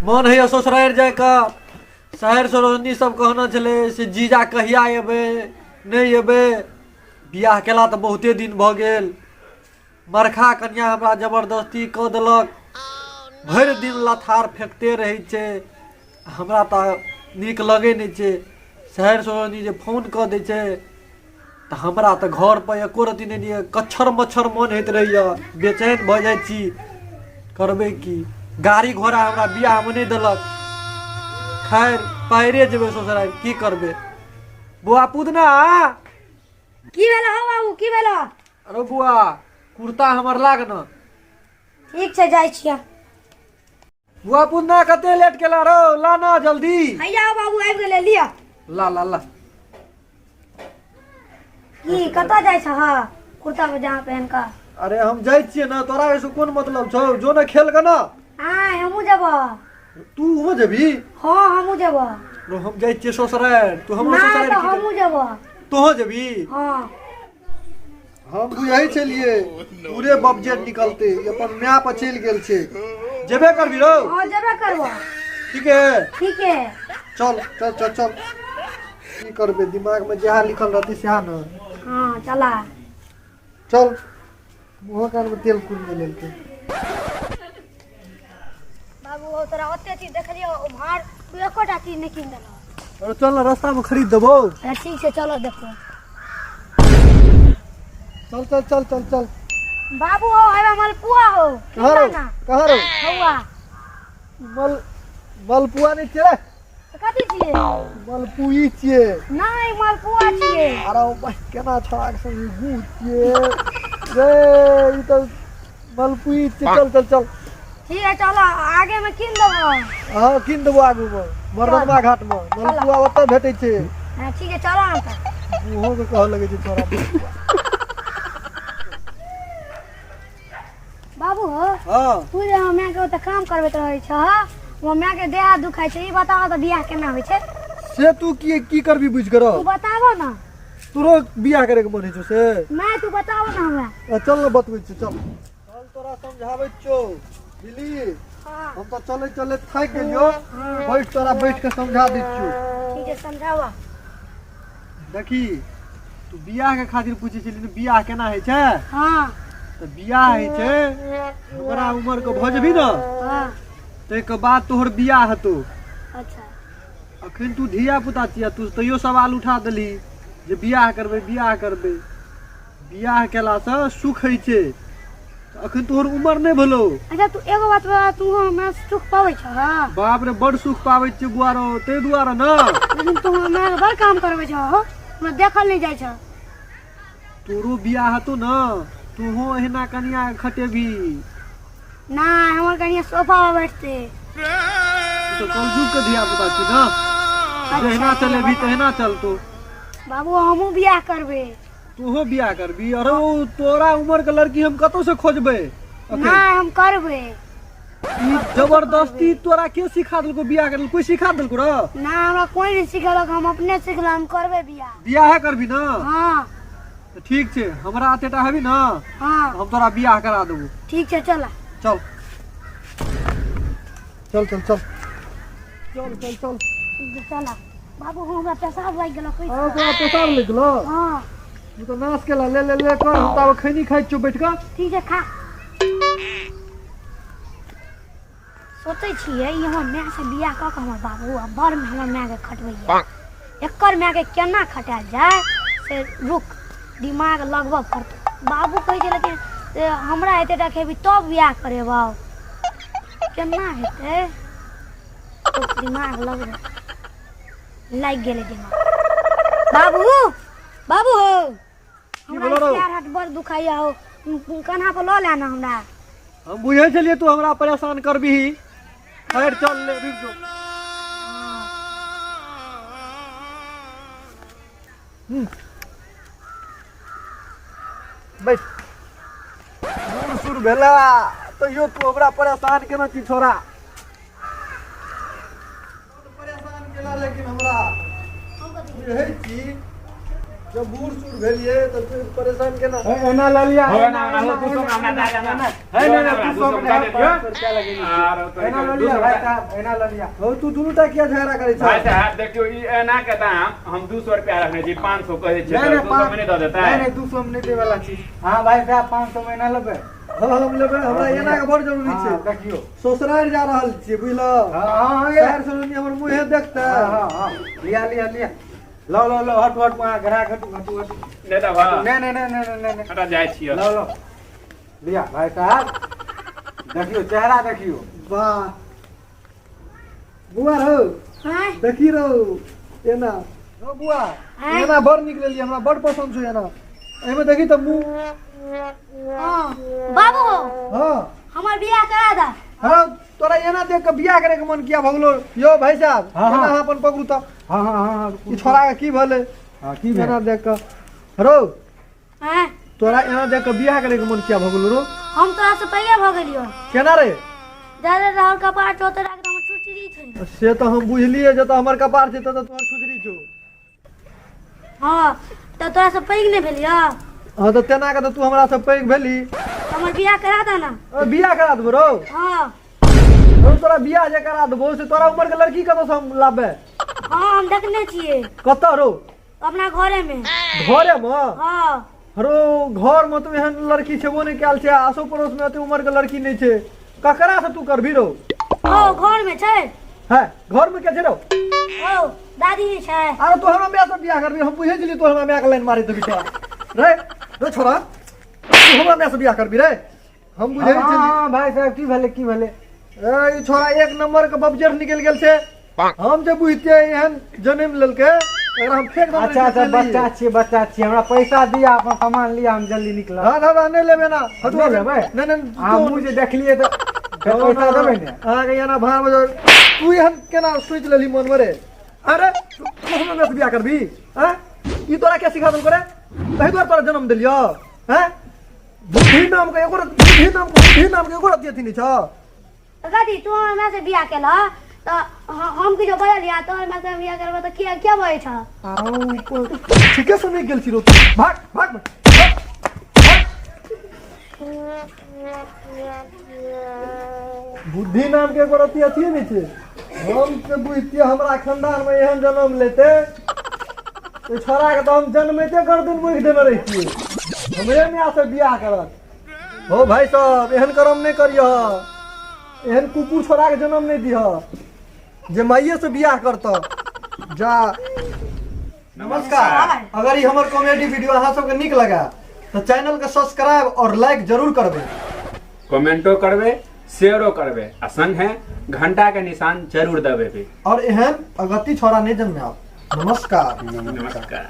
मन है ससुराल जाके शहर सरोजनी सब कहना चले से जीजा कहिया एबे नहीं एबे बियाह केला तो बहुते दिन भ गेल। मरखा कन्या हमरा जबरदस्ती क देलक, भरि दिन लथार फेंकते रहे छे, हमरा तो नीक लगे नहीं छे। शहर सरोजनी जे फोन क दे छे तो हमरा तो घर पर एको रती नहीं दिए, कच्छर मच्छर मन होत रहिए, बेचैन भ जाय छी। करबे की गाड़ी घोड़ा हमरा बियाह में नहीं देलक, खैर पैरे जेबे ससुराल की करबे। बुआ पूदना की भेल हो बाबू की भेल? अरे बुआ कुर्ता हमर लाग न। ठीक छै जाय छियै। बुआ पूदना कते लेट केला रो, ला ना जल्दी। हैया बाबू आबि गेले, लिया। ला ला ला। की कतऽ जाय छ? हां कुर्ता पजामा पहन का। अरे हम जाय छियै ना, तोरा ऐसे कोन मतलब छौ? जो ना खेल के ना। हां हमहू जेबो। तू हो जेबी? हां हमहू जेबो। रो हम जाय छियै ससुराल, तू हमरो ससुराल की? हमहू जेबो। तू हो जेबी? हां हम भी यही चलिए, पूरे बबजेट निकलते अपन नया पर चल गेल छे। जेबे करबी रो? हां जेबे करबो। ठीक है ठीक है चल चल चल चल। की करबे, दिमाग में जहाँ लिखल रहती सहा न। हां चला चल मुँह कान में तेल कुन ले लेके। बाबू तोरा ओते चीज देखलियो, ओ भार तू एकोटा चीज नहीं किन देलो। अरे चल ना रास्ता में खरीद देबो। ठीक है चलो देखो। चल चल चल चल चल। बाबू हो है मलपुआ हो। कहाँ रो? कहाँ रो? हौआ मलपुआ नहीं छे, कथी छिए? मलपुई छे। नहीं मलपुआ छिए। अरे भाई केना छड़ा के संग गू छे रे, ई तो मलपुई छे। चल चल चल। ठीक है चलो आगे में किन देबो। हां किन देबो आगू में, मर्दनवा घाट में मलपुआ ओते भेटै छे। हां ठीक है चलो ना त। ओहो के कह लगे छे तोरा। बाबू हो हां तू जे हमरा के ओते काम करबैत रहै छ, वो हमरा के देह दुखाय छै, ई बताओ त बियाह केना होय छै? से तू की करबी बुझ करो? तू बताबो ना। तोरो बियाह करे के मन छौ से? नहीं तू बताबो ना हमरा। चल ना बतबै छी, चल चल तोरा समझाबै छौ दिली। हां हम तो चले चले थक गेलियो, बैठ तोरा बैठ के समझा दै छियो। ठीक है समझावा। देखी तू बियाह के खातिर पूछे छली, बियाह केना होय छै? हां तो बियाह होय छै हमरा उम्र के भ जेबी न, हां तै के बाद तोहर बियाह हतो। अच्छा अखन तू धिया पुता छिया, तू तैयो सवाल उठा देली जे बियाह करबै बियाह करबै। बियाह केला से सुख होय छै, अखन तोहर उम्र नहीं भेलो। अच्छा तू एगो बात बता, तू हमरा सुख पाबै छ? बाप रे बड़ सुख पाबै छै बुआ रो, तै दुआरे न। लेकिन तू हमरा बड़ काम करबै छ हो, हमरा देखल नहीं जाय छ। तोरो बियाह हतो न, तू हो एहना कनिया खटेबी। ना हमर कनिया सोफा पर बैठते। तो कलजुग के धिया पुता छी न, जहिना चलेबी तहिना चलतो। बाबू हमहू बियाह करबे। तू हो बियाह करबी? अरे वो तोरा उम्र के लड़की हम कतौ से खोजबे? ना हम करबे। ई जबरदस्ती तोरा के सिखा देलको बियाह करे? कोई सिखा देलको रे? ना हमरा कोई नहीं सिखेलक, हम अपने सिखला, हम करबे बियाह। बियाह करबी न? हां तो ठीक छे, हमरा अतेटा हबी न, हां हम तोरा बियाह करा देबो। ठीक है चला। चल चल चल चल चल चल चल चला। बाबू हमरा पेशाब लाग गेल कैसे? हां तोरा पेशाब लग गेलो? हां तू तो नाश केला, ले ले ले कर, हम ताव खैनी खाइ छौ बैठ के। ठीक है खा। सोचे छिए यहाँ माय से बियाह क के हमर बाबू अब बड़ में हमर माय के खटबैया। एकर माय के केना खटायल जाय से रुक, दिमाग लगबऽ पड़तै। बाबू कहै छै लेकिन हमरा एते टा खेबी तब बियाह करेबौ, केना हेतै? तो दिमाग लाग गेलै दिमाग। बाबू बाबू हो हमरा पैर हाथ बड़ दुखाइया हो, कन्हा पर ल ले ना हमरा। हम बुझे छलिए तू हमरा परेशान करबी। खैर चल ले, रुक जो। बैठ। सुर भेला तो यो तू हमरा परेशान केना छी छोरा? परेशान केला लेकिन हमरा हम रहै छी जब बूढ़ सूढ़ भेलिए तो फिर परेशान के ना एना ल लिया हो ना ना तू सब ना ना ना है ना तू सब ना 500 रुपया लगेगी एना ल लिया भाई साहब एना ल लिया हो तू दुनू टा किया झगड़ा करे भाई छ साहब देखियो ई एना के दाम हम 200 रुपया रखने छी 500 कहे छै नहीं, 200 में नहीं दे देता है नहीं 200 में नहीं दे वाला छी हां भाई साहब 500 महीना लेबे हम लेबे हमरा एना के बड़ जरूरी छै देखियो ससुराल जा रहल छियै बुझलो हां शहर सरोनी हमर मुंहे देखता हां लिया लिया लिया लो लो लो हट हट वहां घरा हटू दे दा भा नहीं हटा जाय छियो लो लो लिया भाई साहब देखियो चेहरा देखियो वाह बुआ हो हाँ देखी रहो एना हो बुआ हाँ। एना बड़ निक लेली हमरा बड़ पसंद छै एना एमे देखी त मुंह हाँ बाबू हां हमार बियाह करा दा हां तोरा एना देख के बियाह करे के मन किया भगलो यो भाई साहब हाँ, हाँ। एना अपन पकड़ू त हां ई छोरा के की भले हां की एना देख के रो हाँ तोरा एना देख के बियाह करे के मन किया भगलो रो हम तोरा से पहले भ गेलियो केना रे ज्यादा रहल कपार चोते राख हम छुटरी छै से तो हम बुझलिए जे तो हमर कपार छै त तोहर छुजरी छौ हाँ तो तोरा से पैघ नहीं भेलियो हां त तेना के तू हमरा से पैघ भेली हमर बियाह करा दा ना बियाह करा देबो रो हाँ हम तोरा बियाह जे करा देबो से तोरा उम्र के लड़की कतौ से हम लाबे हाँ हम देखने छिए कत रो अपना घरे में घरे में हाँ रो घर में तो एहन लड़की छेबो नहीं कैल छै आसो पड़ोस में एते उम्र के लड़की नहीं छै ककरा से तू करबी रो ओ घर में छै है घर में के छै रो ओ दादी छै अरे तू हमरा मेया से बियाह करबी हम बुझे छली तू हमरा मेया के लाइन मारी देबी छोरा रे रे छोरा तू हमरा मेया से बियाह करबी रे हम बुझे छली हां भाई साहब की भले ए ई छोरा एक नंबर के बबजर निकल गेल छै हम जे बुझते एहन जन्म लेलके एकरा हम फेंक देबै अच्छा बच्चा छिए हमरा पैसा दिया अपन सामान लिया हम जल्दी निकल हां दादा नहीं लेबे ना नहीं लेबै? नहीं नहीं हम मुझे देखलिए तो पैसा देबै ने आगे याना भाव बजो तू एहन केना सोच लेली मन में रे अरे तू हमरा से बियाह करबी हैं ई तोरा के सिखा देल करे कहि द्वार तोरा जन्म देलियो हैं बुद्धि नाम के एगो रति अथी नहीं छ दादी तू हमरा से बियाह केला तो हम की जो बजा लिया तो हमरा से बियाह करबा तो क्या भइ छ ठीके सुनै गेल छी रो तू भाग भाग बुद्धि नाम के एगो रति अथी नहीं छै हम से बुझतिए हमरा खानदान में एहन जन्म लेते तो छोरा के तो हम जन्मते कर दिन मुख देने रहिए हमरे में से बियाह करत हो भाई साहब एहन करम नहीं करियो एहन कुकुर छोरा के जन्म नहीं दिह जे माइये से बियाह करत जा नमस्कार अगर ये हमर कॉमेडी वीडियो अहाँ सबके नीक लगा तो चैनल के सब्सक्राइब और लाइक जरूर करबे कमेंटो करबे शेयरो करबे आ संगे घंटा के निशान जरूर दबेबे और एहन अगति छोरा नहीं जन्मे आप नमस्कार नमस्कार